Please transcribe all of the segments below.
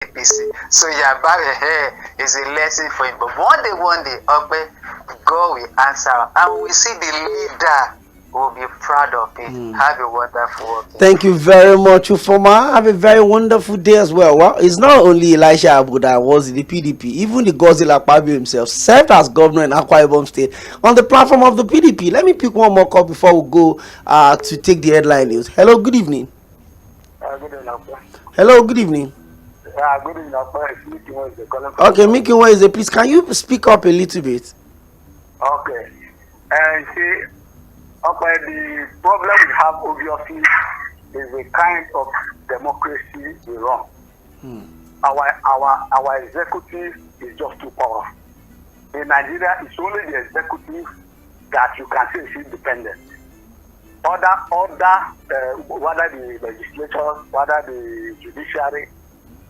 APC. So Yabare is a lesson for him. But one day, God will answer, and we see the leader will be proud of it. Have a wonderful work. Thank you very much, Ufoma. Have a very wonderful day as well. Well, it's not only Elisha Abu that was in the PDP. Even the Godzilla Akpabio himself served as governor in Akwa Ibom State on the platform of the PDP. Let me pick one more call before we go to take the headline news. Hello, good evening. Good evening. Hello, good evening. Good evening. Okay, Mickey, where is it? Please, can you speak up a little bit? Okay. See, the problem we have obviously is the kind of democracy we run. Our executive is just too powerful. In Nigeria, it's only the executive that you can say is independent. Whether the legislature, whether the judiciary,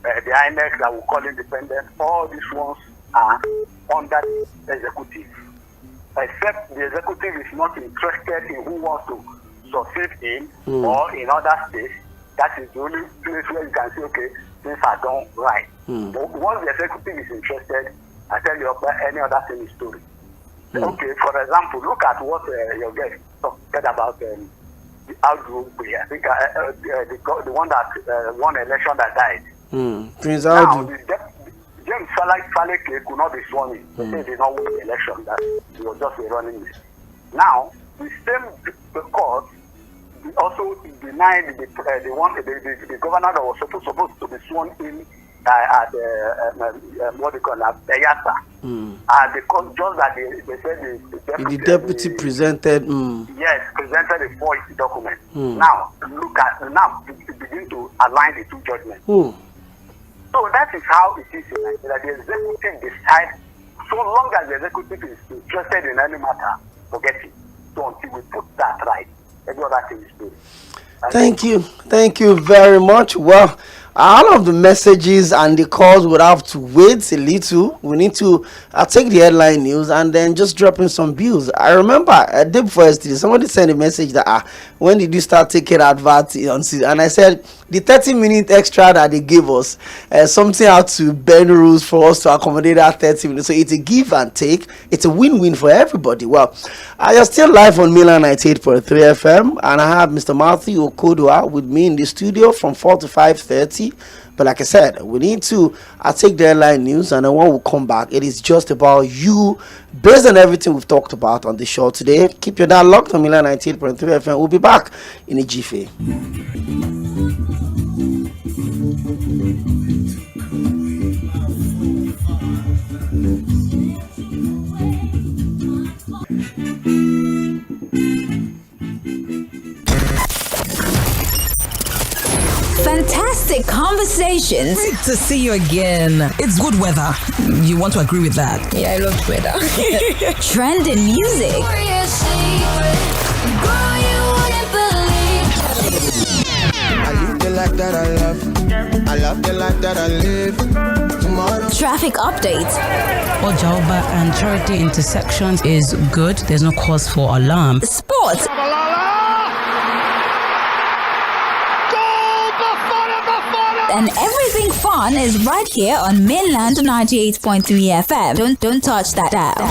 the INEC that we call independent, all these ones are under the executive. Except the executive is not interested in who wants to succeed in or in other states. That is the only place where you can say, okay, things are done right. But once the executive is interested, I tell you about any other thing is story. Okay, for example, look at what your guest said about the ʟᴜᴜᴜ. I think the one that won election that died. Prince Now, Audu. James Faleke could not be sworn in. They say they did not win the election, that he was just a running mate. Now, the same court also denied the governor that was supposed to be sworn in at what they call Bayelsa. Because just that they said The deputy presented. Yes, presented a false document. Now, begin to align the two judgments. So that is how it is in Nigeria. The executive decides, so long as the executive is interested in any matter, forget it. So until we put that right, every other thing is good. Thank you very much. Well, all of the messages and the calls would have to wait a little. We need to take the headline news and then just drop in some bills. I remember a day before yesterday, somebody sent a message that when did you start taking adverts on season? And I said the 30-minute extra that they gave us, something had to bend rules for us to accommodate that 30 minutes. So it's a give and take. It's a win-win for everybody. Well, I am still live on Mainland 98.3 FM, and I have Mr. Matthew Okodua with me in the studio from 4 to 5:30. But like I said, we need to take the headline news, and then when we come back, it is just about you, based on everything we've talked about on the show today. Keep your dial locked on Mainland 98.3 FM. We'll be back in a jiffy. Fantastic conversations. Great to see you again. It's good weather. You want to agree with that? Yeah, I love weather. Trending music. I live the life that I love. I love the life that I live. Tomorrow. Traffic updates. Ojoba and Charity intersections is good. There's no cause for alarm. Sports. And everything fun is right here on Mainland 98.3 FM. Don't touch that dial.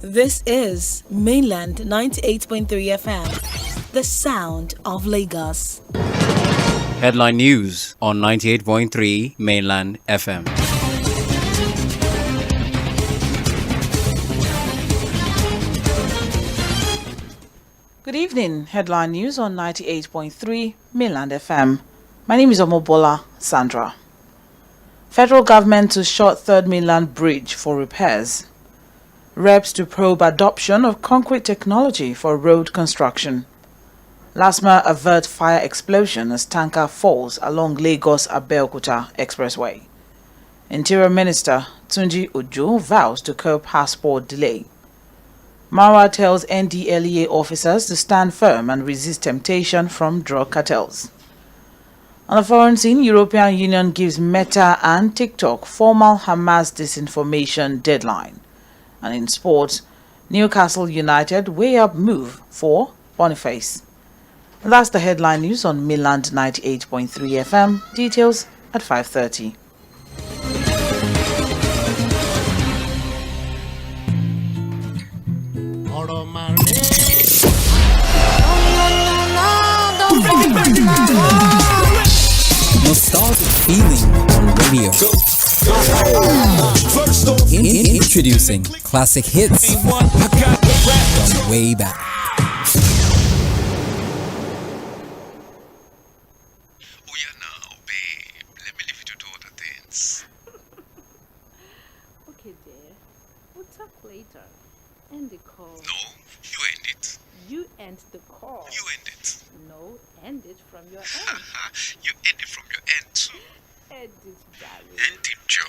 This is Mainland 98.3 FM, the sound of Lagos. Headline news on 98.3 Mainland FM. Good evening. Headline news on 98.3 Mainland FM. My name is Omobola Sandra. Federal government to short Third Mainland Bridge for repairs. Reps to probe adoption of concrete technology for road construction. LASMA avert fire explosion as tanker falls along Lagos-Abeokuta Expressway. Interior Minister Tunji Ojo vows to curb passport delay. Marwa tells NDLEA officers to stand firm and resist temptation from drug cartels. On the foreign scene, European Union gives Meta and TikTok formal Hamas disinformation deadline. And in sports, Newcastle United way up move for Boniface. That's the headline news on Mainland 98.3 FM. Details at 5:30. Nostalgic feeling on radio. Introducing classic hits from way back. Oh yeah, now, babe. Let me leave you to do other things. Okay, dear. We'll talk later. End the call. No, you end it. You end the call. You end it. No, end it from your end. You end it from your end too. End it, darling. End it, Joe.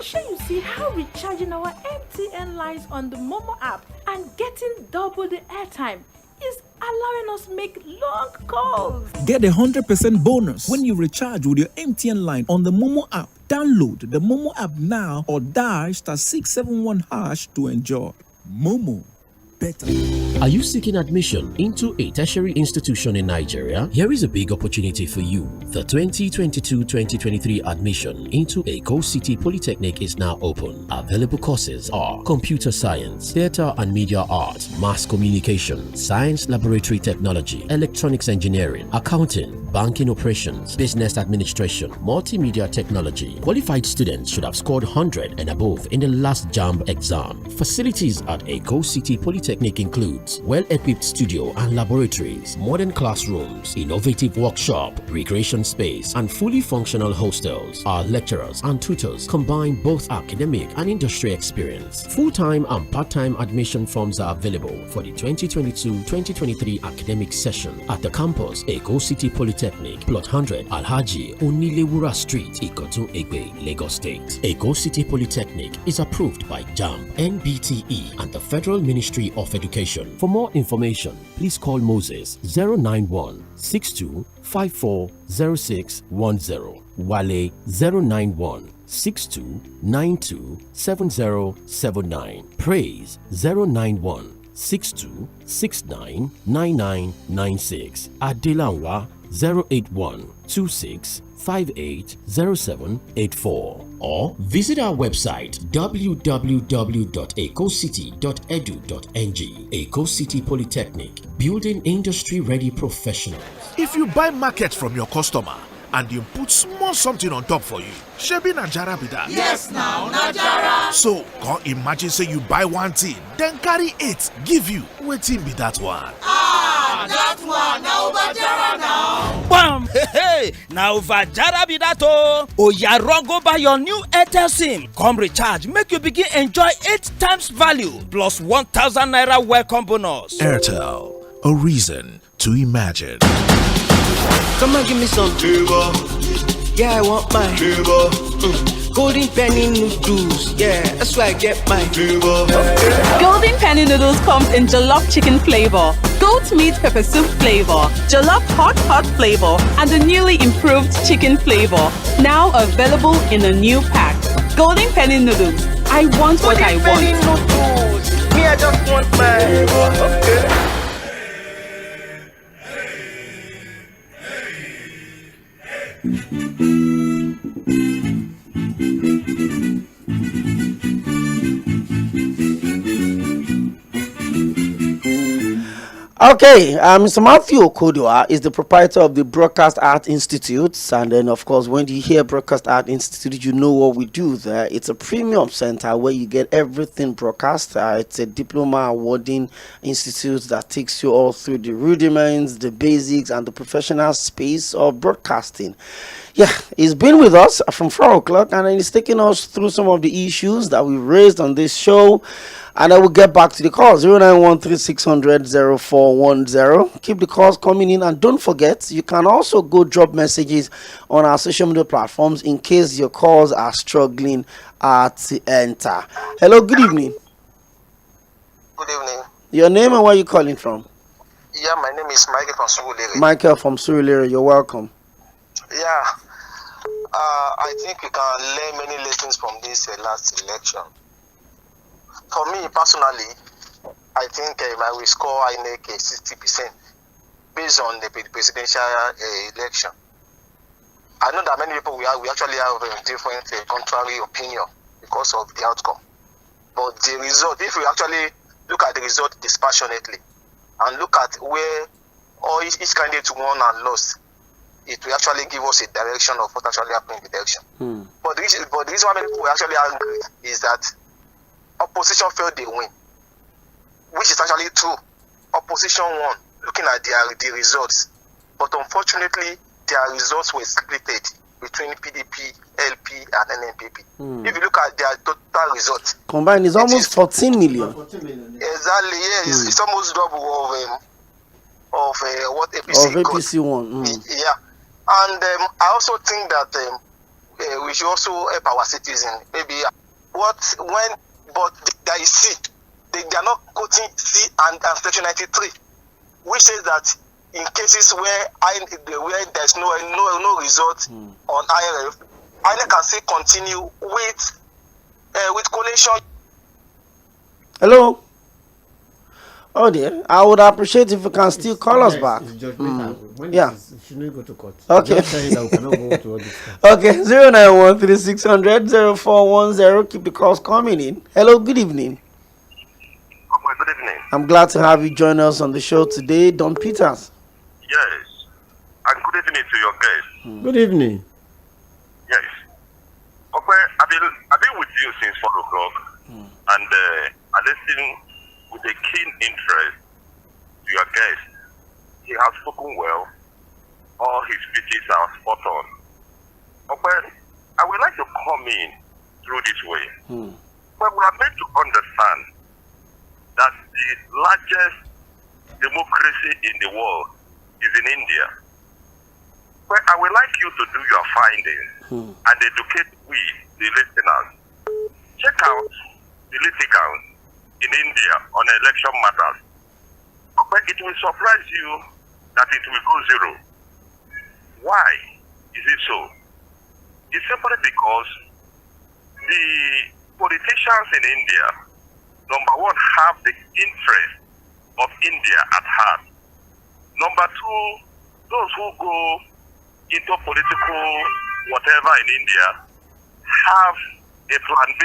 Sure, you see how recharging our MTN lines on the Momo app and getting double the airtime is allowing us make long calls. Get a 100% bonus when you recharge with your MTN line on the Momo app. Download the Momo app now or dial *671# to enjoy. Momo. Better. Are you seeking admission into a tertiary institution in Nigeria? Here is a big opportunity for you. The 2022-2023 admission into Eko City Polytechnic is now open. Available courses are Computer Science, Theatre and Media Art, Mass Communication, Science Laboratory Technology, Electronics Engineering, Accounting, Banking Operations, Business Administration, Multimedia Technology. Qualified students should have scored 100 and above in the last JAMB exam. Facilities at Eko City Polytechnic includes well-equipped studio and laboratories, modern classrooms, innovative workshop, recreation space, and fully functional hostels. Our lecturers and tutors combine both academic and industry experience. Full-time and part-time admission forms are available for the 2022-2023 academic session at the campus, Eko City Polytechnic, Plot 100, Alhaji Onilewura Street, Ikotun Egbe, Lagos State. Eko City Polytechnic is approved by JAMB, NBTE, and the Federal Ministry of Education. For more information, please call Moses 091 62 54 0610, Wale 091 62 92 7079, Praise 091 62 69 9996, Adelanwa 081 26 580784, or visit our website www.ecocity.edu.ng. Eco City Polytechnic, building industry ready professionals. If you buy market from your customer and you put small something on top for you, shebi Najara be that. Yes now, Najara. So come imagine say you buy one thing, then carry 8 give you. Wetin be that one? That one now Najara now. Bam! Hey, now Najara be that oh. Oya run go buy your new Airtel SIM. Come recharge, make you begin enjoy 8 times value plus 1,000 naira welcome bonus. Airtel, a reason to imagine. Come on, give me some flavor. Yeah, I want my flavor. Golden penny noodles. Yeah, that's where I get my flavor. Golden penny noodles comes in jollof chicken flavor, goat meat pepper soup flavor, jollof hot flavor, and the newly improved chicken flavor. Now available in a new pack. Golden penny noodles. I want what I want. Noodles. Me, I just want my flavor. Okay. Okay, Mr. Matthew Okodoa is the proprietor of the Broadcast Art Institute, and then of course when you hear Broadcast Art Institute, you know what we do there. It's a premium center where you get everything broadcast. It's a diploma awarding institute that takes you all through the rudiments, the basics, and the professional space of broadcasting. Yeah, he's been with us from 4 o'clock, and he's taking us through some of the issues that we raised on this show. And I will get back to the call 0913-600-0410. Keep the calls coming in, and don't forget, you can also go drop messages on our social media platforms in case your calls are struggling to enter. Hello, good evening. Good evening. Your name and where are you calling from? Yeah, my name is Michael from Sᴜᴜᴜ. Michael from Sᴜᴜᴜ. You're welcome. Yeah, I think we can learn many lessons from this last election. For me personally, I think I will score INEC 60% based on the presidential election. I know that many people we actually have a different contrary opinion because of the outcome. But the result, if we actually look at the result dispassionately and look at where each candidate won and lost, it will actually give us a direction of what actually happened in the election. But the reason why many people were actually angry is that opposition felt they win, which is actually true. Opposition won, looking at the results. But unfortunately, their results were split between PDP, LP, and NNPP. If you look at their total results, combined is almost 14 million. Exactly, yeah, it's almost double of what APC won. Yeah, and I also think that we should also help our citizens. Maybe but there is C. They are not quoting C and Section 93, which says that in cases where there's no result on IRF, INEC can still continue with collation. Hello. Oh dear, I would appreciate if you can still call us back. Yeah. Shouldn't go to court. Okay. Okay, 09136000410. Keep the calls coming in. Hello, good evening. Good evening. I'm glad to have you join us on the show today, Don Peters. Yes. And good evening to your guest. Good evening. Yes. Okay, I've been with you since 4 o'clock, and I listen with a keen interest to your guest. He has spoken well. All his speeches are spot on. Okay, I would like to come in through this way. But we are meant to understand that the largest democracy in the world is in India. Well, I would like you to do your findings and educate we, the listeners. Check out the litigants in India on election matters. But it will surprise you that it will go zero. Why is it so? It's simply because the politicians in India, number one, have the interest of India at heart. Number two, those who go into political whatever in India have a plan B.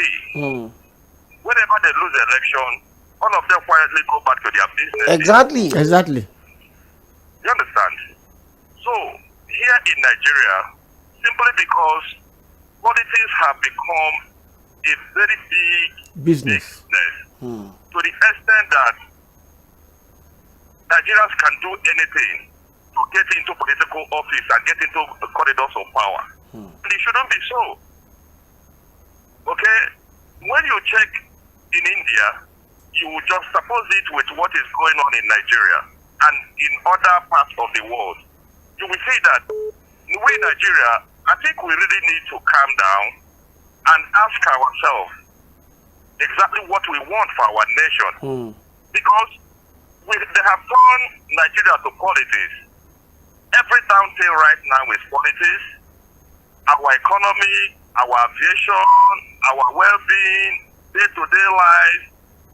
Whenever they lose the election, all of them quietly go back to their business. Exactly. You understand? So, here in Nigeria, simply because politics have become a very big business. To the extent that Nigerians can do anything to get into political office and get into corridors of power. It shouldn't be so. Okay? When you check in India, you will just suppose it with what is going on in Nigeria and in other parts of the world. You will see that we in Nigeria, I think we really need to calm down and ask ourselves exactly what we want for our nation. Because they have turned Nigeria to politics. Every damn thing right now is politics. Our economy, our aviation, our well-being, day-to-day life,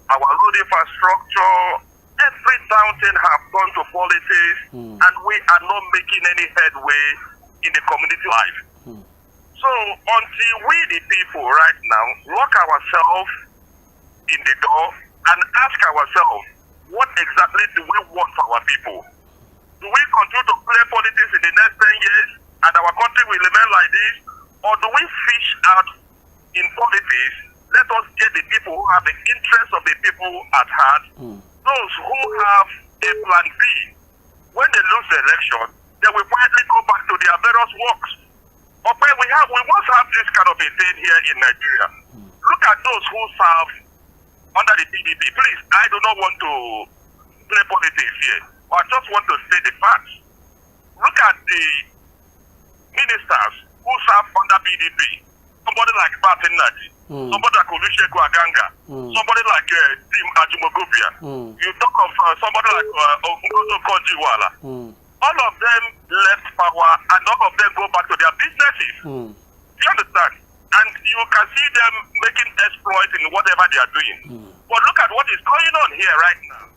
our road infrastructure, every damn thing have gone to politics, and we are not making any headway in the community life. So until we, the people right now, lock ourselves in the door and ask ourselves, what exactly do we want for our people? Do we continue to play politics in the next 10 years and our country will remain like this? Or do we fish out in politics? Let us get the people who have the interests of the people at heart, those who have a plan B. When they lose the election, they will quietly go back to their various works. Okay, we must have this kind of a thing here in Nigeria. Look at those who serve under the PDP. Please, I do not want to play politics here. I just want to state the facts. Look at the ministers who serve under PDP. Somebody like Martin Naji, somebody like Olusegun Aganga, somebody like Tim Ajimogobia. You talk of somebody like Ogungozo Konjiwala. All of them left power and all of them go back to their businesses. You understand? And you can see them making exploits in whatever they are doing. But look at what is going on here right now.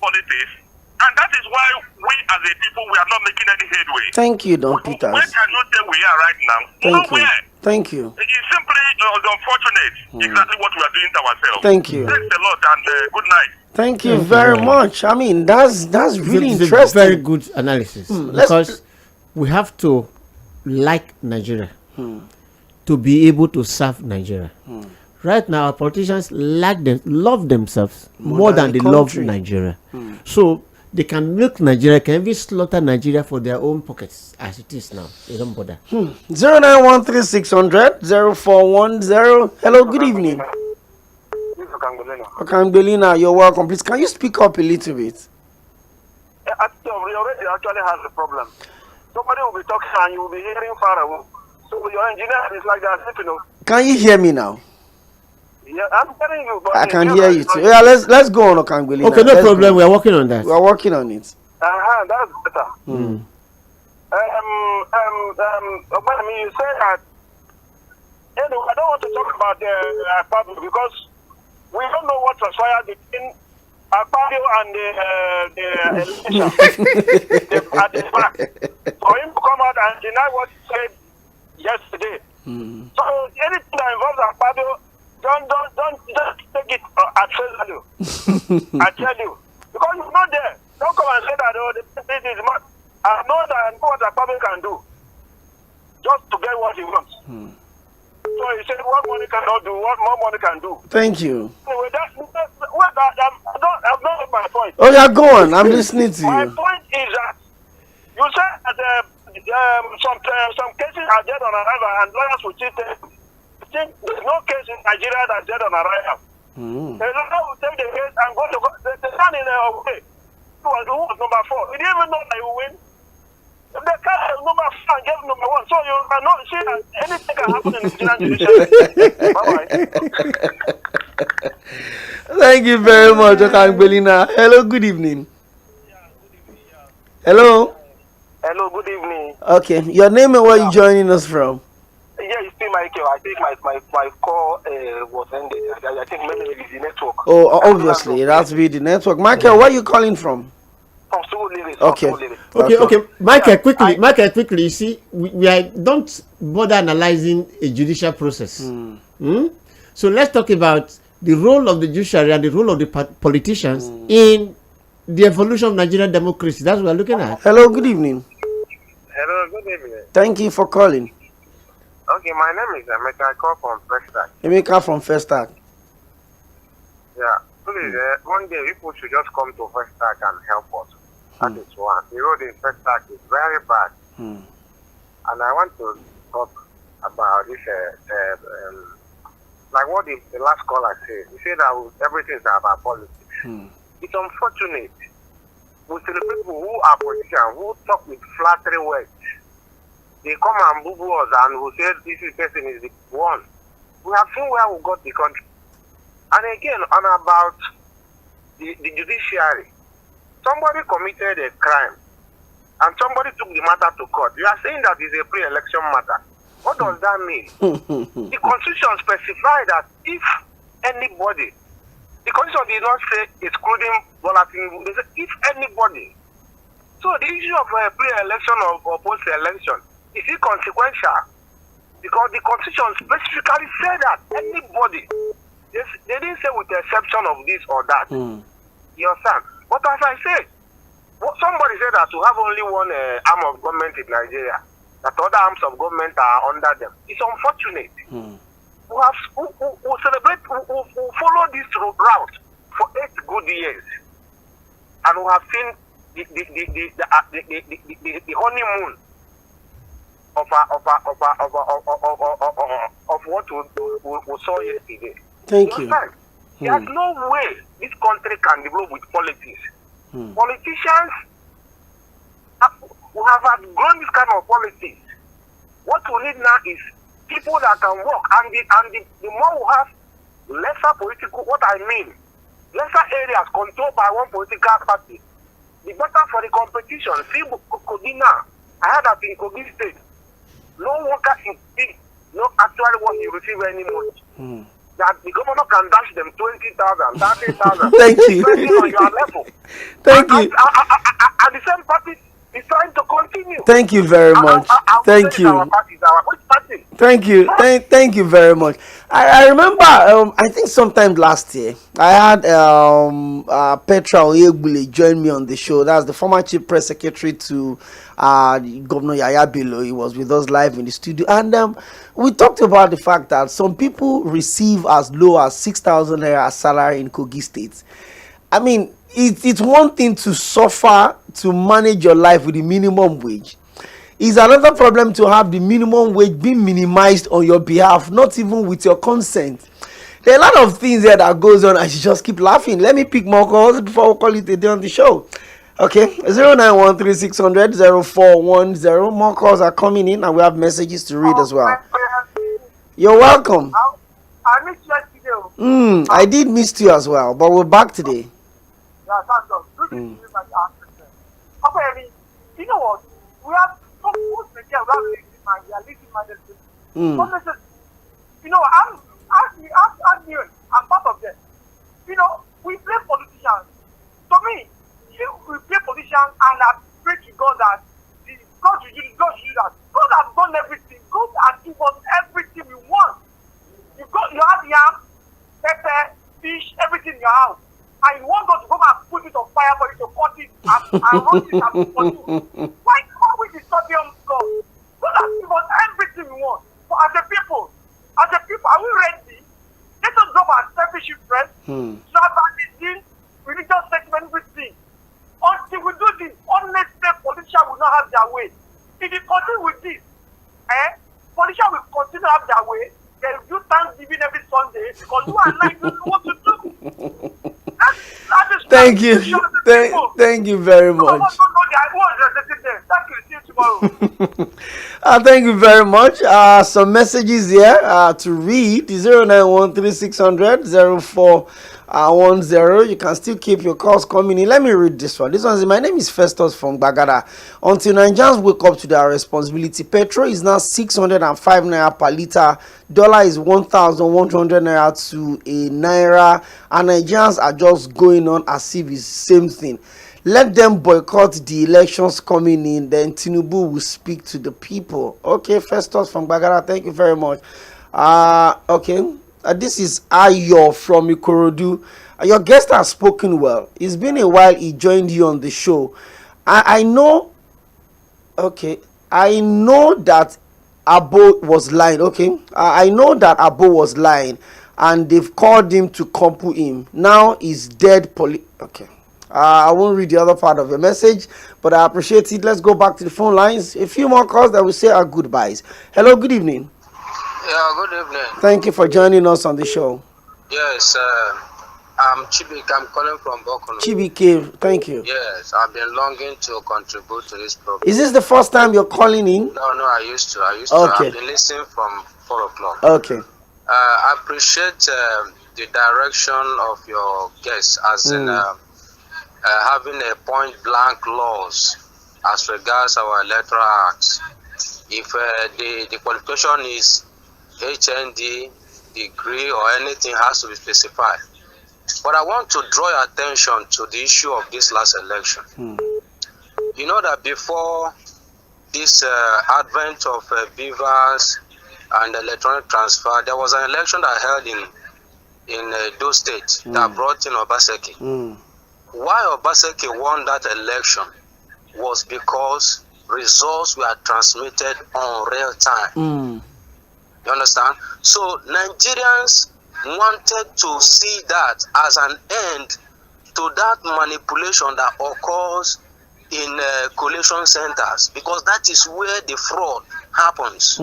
Politics. And that is why we as a people, we are not making any headway. Thank you, Don Peters. Where can you say we are right now? Nowhere. Thank you. It's simply unfortunate exactly what we are doing to ourselves. Thank you. Thanks a lot and good night. Thank you very much. I mean, that's really it's interesting. A very good analysis because we have to like Nigeria to be able to serve Nigeria. Right now, our politicians love themselves more than they love Nigeria. So they can milk Nigeria, can even slaughter Nigeria for their own pockets as it is now. They don't bother. 0913-600-0410. Hello, good evening. Okangbelina, you're welcome. Please, can you speak up a little bit? We already actually has a problem. Somebody will be talking and you will be hearing far away. So your engineer is like that, you know. Can you hear me now? Yeah, I'm hearing you. But I can hear you too. Yeah, let's go on, Okangbelina. Okay, no problem. We are working on that. We are working on it. That's better. When you say that, anyway, I don't want to talk about the Akpabio because we don't know what transpired between Akpabio and the election at the back. For him to come out and deny what he said yesterday. So anything that involves Akpabio, don't take it at face value. I tell you, because you're not there. Don't come and say that the president is mad. I know what Akpabio can do, just to get what he wants. So he said, what money cannot do, what more money can do. Thank you. Anyway, I've not my point. Oh yeah, go on. I'm listening to My you. point is that you said that some cases are dead on arrival and lawyers will cheat them. There's no case in Nigeria that's dead on arrival. The lawyer will take the case and go to the stand in a way. Who was number 4? He didn't even know that he would win. If the cat is number 4 and gave number 1, so you cannot see that anything can happen in the Nigerian judiciary. Bye-bye. Thank you very much, Okangbelina. Hello, good evening. Hello. Hello, good evening. Okay, your name and where you joining us from? Yeah, it's still Michael. I think my call was ended. I think maybe it's the network. Oh, obviously, it has to be the network. Michael, where are you calling from? From Sᴜᴜᴜ. Okay. Michael, quickly. You see, we don't bother analyzing a judicial process. So let's talk about the role of the judiciary and the role of the politicians in the evolution of Nigerian democracy. That's what we're looking at. Hello, good evening. Hello, good evening. Thank you for calling. Okay, my name is Emeka. I call from Festac. Emeka from Festac. Yeah, please, one day people should just come to Festac and help us. That is one. The road in Festac is very bad. And I want to talk about this, like what the last caller said. He said that everything is about politics. It's unfortunate. We see the people who are politicians, who talk with flattery words. They come and boo-boo us and who say this person is the one. We have seen where we got the country. And again, on about the judiciary. Somebody committed a crime and somebody took the matter to court. You are saying that it's a pre-election matter. What does that mean? The Constitution specifies that if anybody, the Constitution did not say excluding volatile, they say if anybody. So the issue of pre-election or post-election is inconsequential because the Constitution specifically said that anybody, they didn't say with the exception of this or that. You understand? But as I said, somebody said that to have only one arm of government in Nigeria, that other arms of government are under them. It's unfortunate. We follow this route for 8 good years, and we have seen the honeymoon of what we saw yesterday. Thank you. There's no way this country can develop with politics. Politicians, we have outgrown this kind of politics. What we need now is people that can work, and the more we have lesser political, what I mean, lesser areas controlled by one political party, the better for the competition. See, Kogi now, I heard that in Kogi State, no worker in not actually want you receive any money. That the government can dash them 20,000, 30,000. Thank you. Depending on your level. Thank you. And the same party is trying to continue. Thank you very much. Thank you. Thank you. Thank you very much. I remember, I think sometime last year, I had Petra Oyegbule join me on the show. That's the former chief press secretary to Governor Yaya Bello. He was with us live in the studio. And we talked about the fact that some people receive as low as 6,000 naira salary in Kogi State. I mean, it's one thing to suffer to manage your life with the minimum wage. It's another problem to have the minimum wage being minimized on your behalf, not even with your consent. There are a lot of things there that goes on. I should just keep laughing. Let me pick more calls before we call it a day on the show. Okay, 0913-600-0410. More calls are coming in, and we have messages to read as well. You're welcome. I missed you yesterday. I did miss you as well, but we're back today. Yeah, that's all. Good to see you, my okay, you know what? We have some foods again. We are living my destiny. You know, I'm new. I'm part of them. You know, we play politicians. To me, we play politicians, and I pray to God that God should do that. God has done everything. God has given us everything we want. You have yam, pepper, fish, everything in your house. And you want God to go and put it on fire for you to cut it and roast it and for you. Why can't we disturb God? God has given us everything we want. So as a people, are we ready? Let us drop our selfish interest, tribalism, religious segment, everything. Until we do this, honest politicians will not have their way. If you continue with this, politicians will continue to have their way. They will do Thanksgiving every Sunday because you and I don't know what to do. Thank you. Thank you very much. Thank you very much. Some messages here to read. 0913-600-0410. You can still keep your calls coming in. Let me read this one. This one is, my name is Festus from Bagada. Until Nigerians wake up to their responsibility, petrol is now 605 naira per liter. Dollar is 1,100 naira to a naira. And Nigerians are just going on as if it's the same thing. Let them boycott the elections coming in, then Tinubu will speak to the people. Okay, Festus from Bagara, thank you very much. Okay, this is Ayo from Ikorodu. Your guest has spoken well. It's been a while he joined you on the show. I know, okay, I know that Abo was lying, okay? I know that Abo was lying, and they've called him to crumple him. Now he's dead. Okay. I won't read the other part of your message, but I appreciate it. Let's go back to the phone lines. A few more calls that will say our goodbyes. Hello, good evening. Yeah, good evening. Thank you for joining us on the show. Yes, I'm Chibik. I'm calling from Bokono. Chibike, thank you. Yes, I've been longing to contribute to this program. Is this the first time you're calling in? No, I used to. Okay. I've been listening from 4 o'clock. Okay. I appreciate the direction of your guests as in having a point-blank laws as regards our electoral acts. If the qualification is HND, degree, or anything has to be specified. But I want to draw your attention to the issue of this last election. You know that before this advent of beavers and electronic transfer, there was an election that held in those states that brought in Obaseki. Why Obaseki won that election was because results were transmitted on real time. You understand? So Nigerians wanted to see that as an end to that manipulation that occurs in collation centers, because that is where the fraud happens.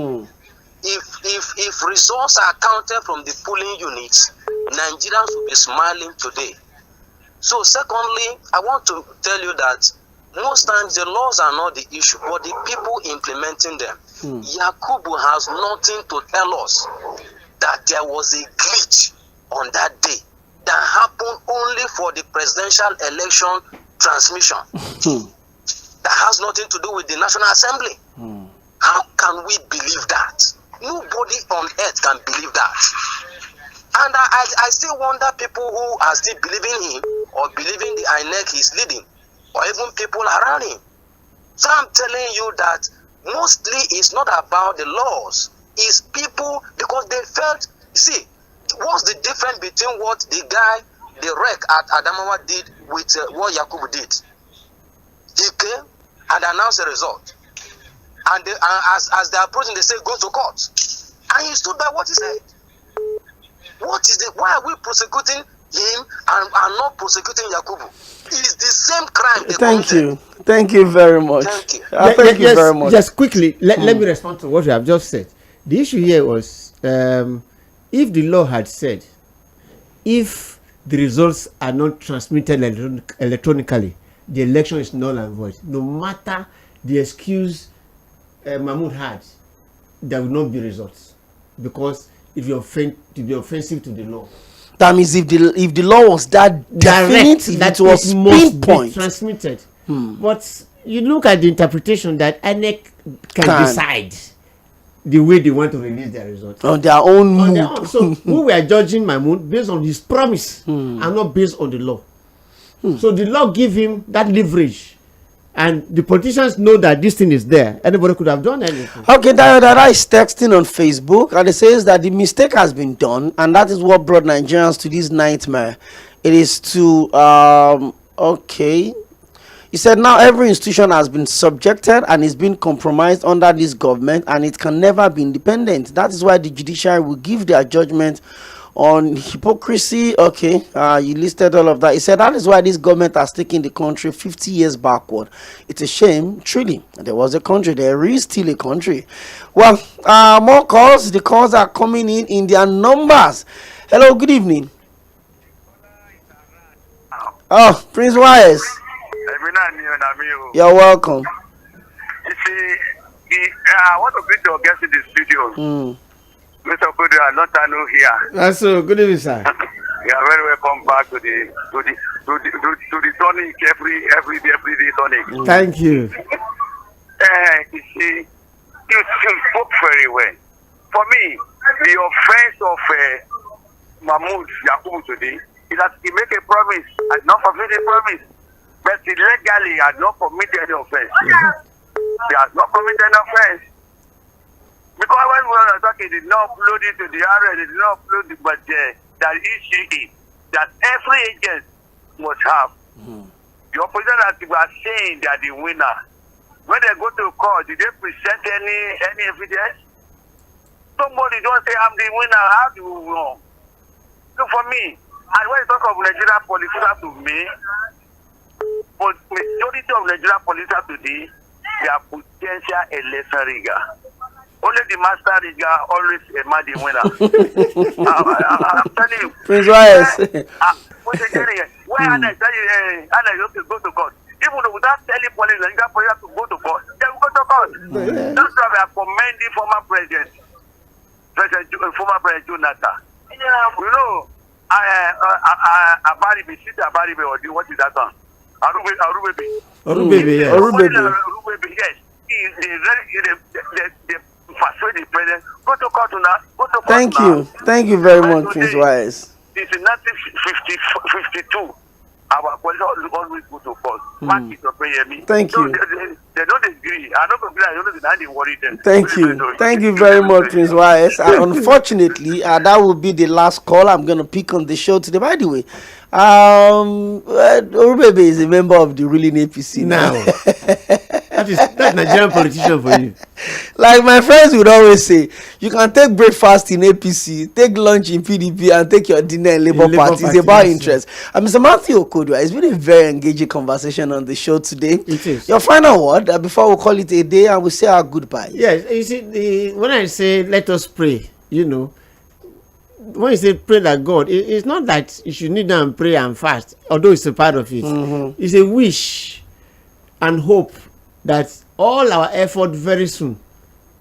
If results are counted from the polling units, Nigerians will be smiling today. So secondly, I want to tell you that most times the laws are not the issue, but the people implementing them. Yakubu has nothing to tell us that there was a glitch on that day that happened only for the presidential election transmission. That has nothing to do with the National Assembly. How can we believe that? Nobody on earth can believe that. And I still wonder people who are still believing him or believing the INEC he's leading, or even people around him. So I'm telling you that mostly it's not about the laws. It's people, because they felt, see, what's the difference between what the guy, the wreck at Adamawa did with what Yakubu did? He came and announced the result. And they, as they approached him, they said, go to court. And he stood by what he said. Why are we prosecuting him and not prosecuting Yakubu? It's the same crime. Thank you. Thank you very much. Thank you. Thank you very much. Just quickly, let me respond to what you have just said. The issue here was, if the law had said, if the results are not transmitted electronically, the election is null and void. No matter the excuse Mahmoud had, there will not be results, because it will be offensive to the law. That means if the law was that definite, if that it was pinpoint transmitted. But you look at the interpretation that INEC can decide the way they want to release their results on their own mood. So we were judging Mahmoud based on his promise and not based on the law. So the law give him that leverage, and the politicians know that this thing is there. Anybody could have done anything. Okay, Dara is texting on Facebook, and it says that the mistake has been done, and that is what brought Nigerians to this nightmare. It is to okay. He said now every institution has been subjected and is being compromised under this government, and it can never be independent. That is why the judiciary will give their judgment on hypocrisy. Okay, you listed all of that. He said that is why this government has taken the country 50 years backward. It's a shame, truly. There was a country, there is still a country. Well, more calls. The calls are coming in their numbers. Hello, good evening. Oh, Prince Wise. You're welcome. You see, I want to bring your guest in the studio. Mr. Kudu, I not know here. That's so good evening, sir. You are very welcome back to the tonic every day tonic. Thank you. You see, you spoke very well. For me, the offense of Mahmoud Yakubu today is that he make a promise and not fulfill the promise, but he legally had not committed any offense. He has not committed any offense. Because when we were talking, they did not upload it to the area, they did not upload it, but that issue is that every agent must have. The opposition that we are saying they are the winner. When they go to court, did they present any evidence? Somebody don't say I'm the winner, how do you know? So for me, and when you talk of Nigerian politicians to me, but majority of Nigerian politicians today, they are potential election rigger. Only the master rigger always emerge the winner. I'm telling you. Prince Wise. Why Anna go to court? Even without telling police, Nigerian police to go to court, they will go to court. That's why we are commending former president Jonathan. You know, Abaribe, what is that one? Arubebe, yes. They persuade the president. Go to court now. Thank you very much, Prince Wise. It's in 1952. Our police always go to court. Thank you. They don't agree. I don't agree. I don't know they worry them. Thank you very much, Prince Wise. Unfortunately, that will be the last call I'm going to pick on the show today. By the way, Orubebe is a member of the ruling APC now. That's Nigerian politician for you. Like my friends would always say, you can take breakfast in APC, take lunch in PDP, and take your dinner in Labour Party. It's about interest. Mr. Matthew Okodwa, it's been a very engaging conversation on the show today. It is. Your final word before we call it a day and we say our goodbye. Yes, you see, when I say let us pray, you know, when you say pray that God, it's not that you should kneel down and pray and fast, although it's a part of it. It's a wish and hope that all our effort very soon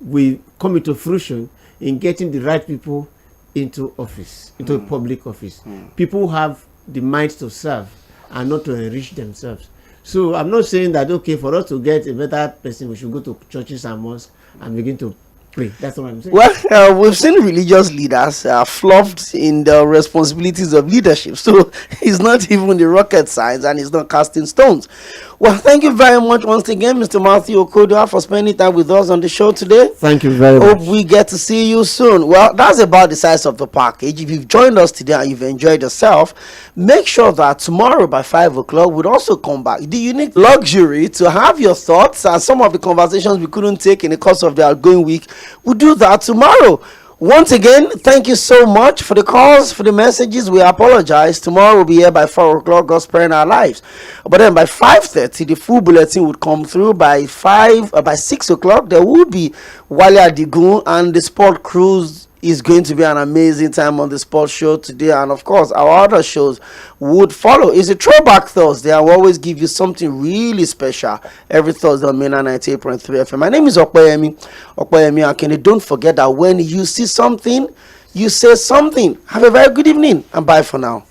will come into fruition in getting the right people into office, into public office. People who have the mind to serve and not to enrich themselves. So I'm not saying that, okay, for us to get a better person, we should go to churches and mosques and begin to play. That's what I'm saying. Well, we've seen religious leaders fluffed in the responsibilities of leadership. So it's not even the rocket science and it's not casting stones. Well, thank you very much once again, Mr. Matthew Okodia, for spending time with us on the show today. Thank you very much. Hope we get to see you soon. Well, that's about the size of the package. If you've joined us today and you've enjoyed yourself, make sure that tomorrow by 5 o'clock we'll also come back. The unique luxury to have your thoughts and some of the conversations we couldn't take in the course of the outgoing week, we'll do that tomorrow. Once again, thank you so much for the calls, for the messages. We apologize. Tomorrow we'll be here by 4 o'clock, God sparing our lives. But then by 5:30, the full bulletin would come through. By 6 o'clock, there will be Wale Adigun, and the sport cruise is going to be an amazing time on the sports show today. And of course, our other shows would follow. It's a throwback Thursday. I will always give you something really special every Thursday on Mainland 98.3 FM. My name is Ōkpeyemi Akene. Don't forget that when you see something, you say something. Have a very good evening and bye for now.